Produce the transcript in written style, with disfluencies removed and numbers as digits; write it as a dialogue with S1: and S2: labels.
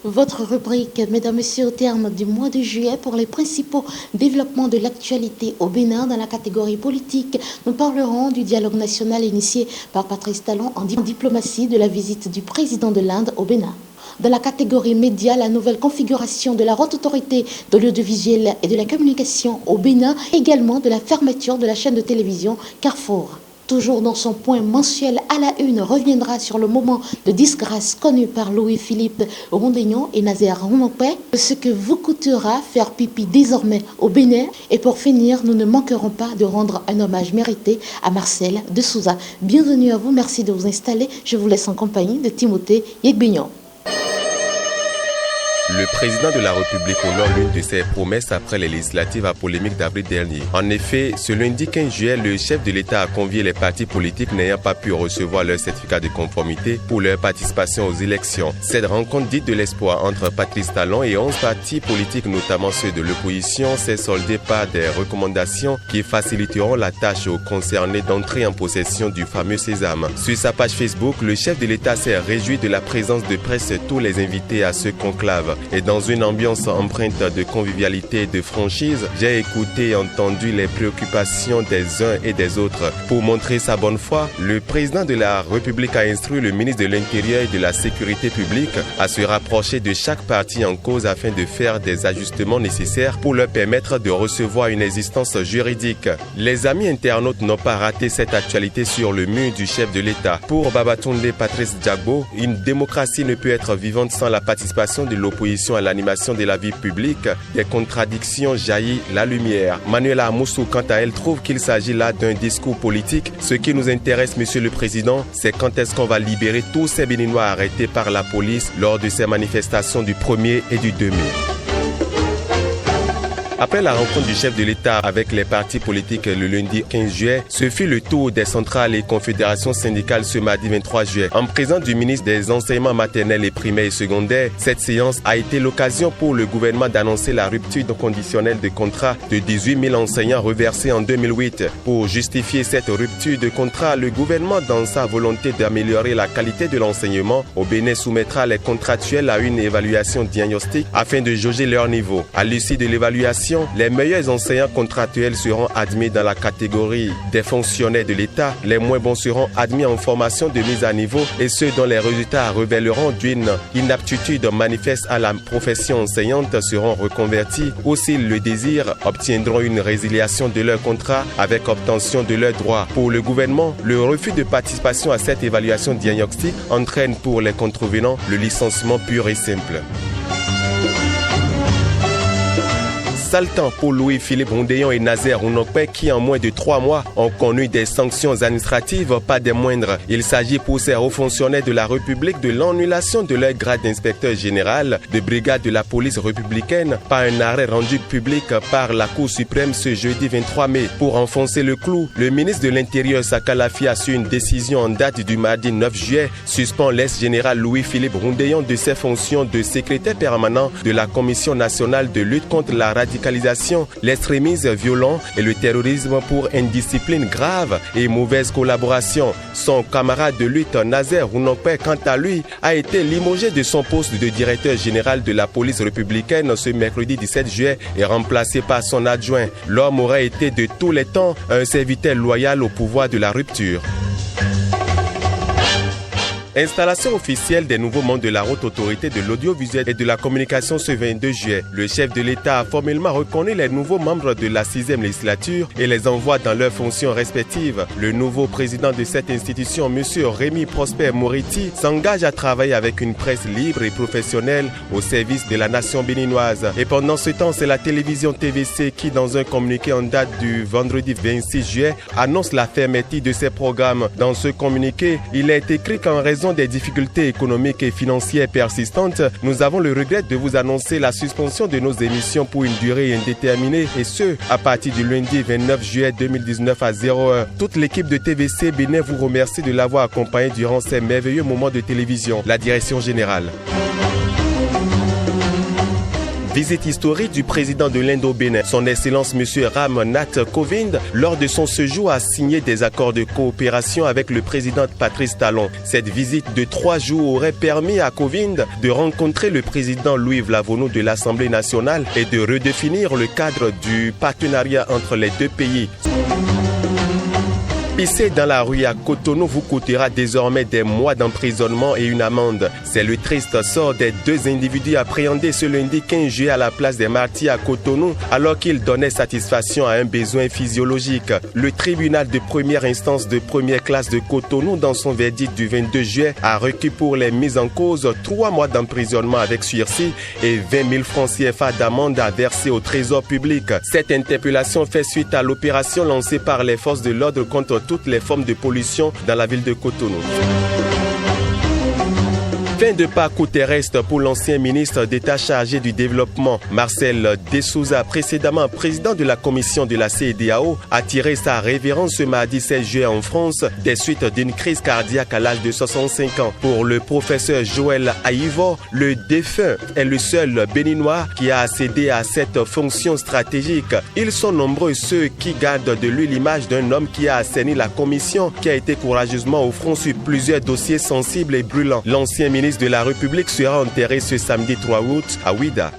S1: Votre rubrique, mesdames et messieurs, au terme du mois de juillet, pour les principaux développements de l'actualité au Bénin dans la catégorie politique, nous parlerons du dialogue national initié par Patrice Talon en diplomatie de la visite du président de l'Inde au Bénin. Dans la catégorie médias, la nouvelle configuration de la haute autorité de l'audiovisuel et de la communication au Bénin, également de la fermeture de la chaîne de télévision Carrefour. Toujours dans son point mensuel à la une, reviendra sur le moment de disgrâce connu par Louis-Philippe Rondéignon et Nazer Rounopé, ce que vous coûtera faire pipi désormais au Bénin. Et pour finir, nous ne manquerons pas de rendre un hommage mérité à Marcel de Souza. Bienvenue à vous, merci de vous installer. Je vous laisse en compagnie de Timothée Yegbignon.
S2: Le président de la République honore l'une de ses promesses après les législatives à polémique d'avril dernier. En effet, ce lundi 15 juillet, le chef de l'État a convié les partis politiques n'ayant pas pu recevoir leur certificat de conformité pour leur participation aux élections. Cette rencontre dite de l'espoir entre Patrice Talon et 11 partis politiques, notamment ceux de l'opposition, s'est soldée par des recommandations qui faciliteront la tâche aux concernés d'entrer en possession du fameux sésame. Sur sa page Facebook, le chef de l'État s'est réjoui de la présence de presque tous les invités à ce conclave. Et dans une ambiance empreinte de convivialité et de franchise, j'ai écouté et entendu les préoccupations des uns et des autres. Pour montrer sa bonne foi, le président de la République a instruit le ministre de l'Intérieur et de la Sécurité publique à se rapprocher de chaque parti en cause afin de faire des ajustements nécessaires pour leur permettre de recevoir une existence juridique. Les amis internautes n'ont pas raté cette actualité sur le mur du chef de l'État. Pour Babatunde Patrice Diagbo, une démocratie ne peut être vivante sans la participation de l'opposition à l'animation de la vie publique. Des contradictions jaillit la lumière. Manuela Amoussou, quant à elle, trouve qu'il s'agit là d'un discours politique. Ce qui nous intéresse, Monsieur le Président, c'est quand est-ce qu'on va libérer tous ces Béninois arrêtés par la police lors de ces manifestations du 1er et du 2 mai. Après la rencontre du chef de l'État avec les partis politiques le lundi 15 juillet, ce fut le tour des centrales et confédérations syndicales ce mardi 23 juillet. En présence du ministre des Enseignements maternels et primaires et secondaires, cette séance a été l'occasion pour le gouvernement d'annoncer la rupture conditionnelle de contrat de 18 000 enseignants reversés en 2008. Pour justifier cette rupture de contrat, le gouvernement, dans sa volonté d'améliorer la qualité de l'enseignement, au Bénin soumettra les contractuels à une évaluation diagnostique afin de jauger leur niveau. À l'issue de l'évaluation, les meilleurs enseignants contractuels seront admis dans la catégorie des fonctionnaires de l'État. Les moins bons seront admis en formation de mise à niveau et ceux dont les résultats révéleront d'une inaptitude manifeste à la profession enseignante seront reconvertis ou, s'ils le désirent, obtiendront une résiliation de leur contrat avec obtention de leurs droits. Pour le gouvernement, le refus de participation à cette évaluation diagnostique entraîne pour les contrevenants le licenciement pur et simple. Sale temps pour Louis-Philippe Rondéignon et Nazer Rounopé qui en moins de 3 mois ont connu des sanctions administratives pas des moindres. Il s'agit pour ces hauts fonctionnaires de la République de l'annulation de leur grade d'inspecteur général de brigade de la police républicaine par un arrêt rendu public par la Cour suprême ce jeudi 23 mai. Pour enfoncer le clou, le ministre de l'Intérieur Saka Lafi a su une décision en date du mardi 9 juillet suspend l'ex-général Louis-Philippe Rondéignon de ses fonctions de secrétaire permanent de la Commission nationale de lutte contre la radicalisation, l'extrémisme violent et le terrorisme pour indiscipline grave et mauvaise collaboration. Son camarade de lutte Nazer Rounopé, quant à lui, a été limogé de son poste de directeur général de la police républicaine ce mercredi 17 juillet et remplacé par son adjoint. L'homme aurait été de tous les temps un serviteur loyal au pouvoir de la rupture. Installation officielle des nouveaux membres de la haute autorité de l'audiovisuel et de la communication ce 22 juillet. Le chef de l'État a formellement reconnu les nouveaux membres de la 6e législature et les envoie dans leurs fonctions respectives. Le nouveau président de cette institution, M. Rémi Prosper Moretti, s'engage à travailler avec une presse libre et professionnelle au service de la nation béninoise. Et pendant ce temps, c'est la télévision TVC qui, dans un communiqué en date du vendredi 26 juillet, annonce la fermeture de ses programmes. Dans ce communiqué, il est écrit qu'en raison des difficultés économiques et financières persistantes, nous avons le regret de vous annoncer la suspension de nos émissions pour une durée indéterminée et ce, à partir du lundi 29 juillet 2019 à 0h. Toute l'équipe de TVC Bénin vous remercie de l'avoir accompagné durant ces merveilleux moments de télévision. La direction générale. Visite historique du président de l'Inde au Bénin. Son Excellence M. Ram Nath Kovind, lors de son séjour, a signé des accords de coopération avec le président Patrice Talon. Cette visite de 3 jours aurait permis à Kovind de rencontrer le président Louis Vlavono de l'Assemblée nationale et de redéfinir le cadre du partenariat entre les deux pays. Pisser dans la rue à Cotonou vous coûtera désormais des mois d'emprisonnement et une amende. C'est le triste sort des 2 individus appréhendés ce lundi 15 juillet à la place des Martyrs à Cotonou alors qu'ils donnaient satisfaction à un besoin physiologique. Le tribunal de première instance de première classe de Cotonou, dans son verdict du 22 juillet, a requis pour les mises en cause 3 mois d'emprisonnement avec sursis et 20 000 francs CFA d'amende à verser au trésor public. Cette interpellation fait suite à l'opération lancée par les forces de l'ordre contre toutes les formes de pollution dans la ville de Cotonou. Fin de parcours terrestre pour l'ancien ministre d'État chargé du développement. Marcel Dessouza, précédemment président de la commission de la CEDEAO, a tiré sa révérence ce mardi 16 juillet en France des suites d'une crise cardiaque à l'âge de 65 ans. Pour le professeur Joël Aïvo, le défunt est le seul béninois qui a accédé à cette fonction stratégique. Ils sont nombreux ceux qui gardent de lui l'image d'un homme qui a assaini la commission, qui a été courageusement au front sur plusieurs dossiers sensibles et brûlants. L'ancien ministre de la République sera enterré ce samedi 3 août à Ouida.